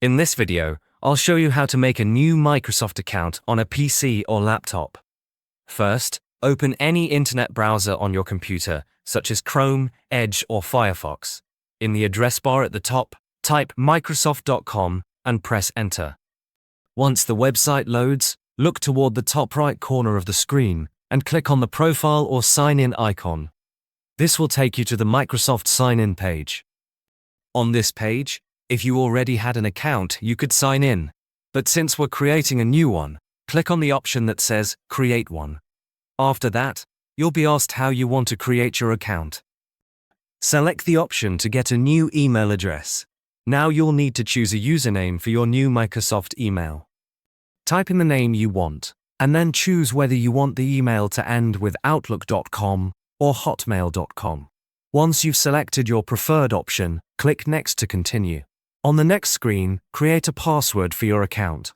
In this video, I'll show you how to make a new Microsoft account on a PC or laptop. First, open any internet browser on your computer, such as Chrome, Edge, or Firefox. In the address bar at the top, type microsoft.com and press Enter. Once the website loads, look toward the top right corner of the screen and click on the Profile or Sign In icon. This will take you to the Microsoft Sign In page. On this page, if you already had an account, you could sign in. But since we're creating a new one, click on the option that says Create One. After that, you'll be asked how you want to create your account. Select the option to get a new email address. Now you'll need to choose a username for your new Microsoft email. Type in the name you want, and then choose whether you want the email to end with outlook.com or hotmail.com. Once you've selected your preferred option, click Next to continue. On the next screen, create a password for your account.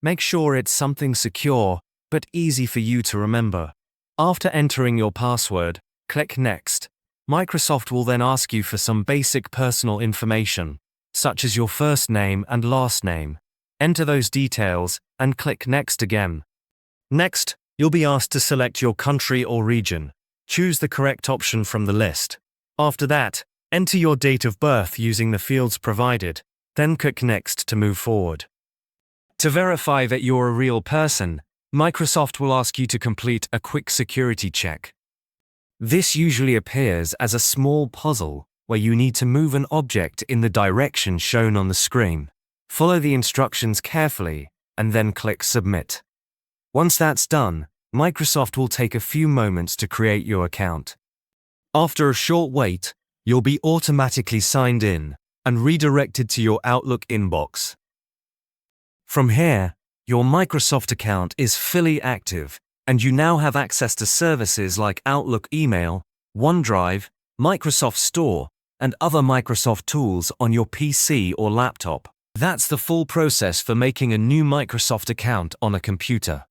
Make sure it's something secure, but easy for you to remember. After entering your password, click Next. Microsoft will then ask you for some basic personal information, such as your first name and last name. Enter those details and click Next again. Next, you'll be asked to select your country or region. Choose the correct option from the list. After that, enter your date of birth using the fields provided, then click Next to move forward. To verify that you're a real person, Microsoft will ask you to complete a quick security check. This usually appears as a small puzzle where you need to move an object in the direction shown on the screen. Follow the instructions carefully and then click Submit. Once that's done, Microsoft will take a few moments to create your account. After a short wait, you'll be automatically signed in and redirected to your Outlook inbox. From here, your Microsoft account is fully active, and you now have access to services like Outlook Email, OneDrive, Microsoft Store, and other Microsoft tools on your PC or laptop. That's the full process for making a new Microsoft account on a computer.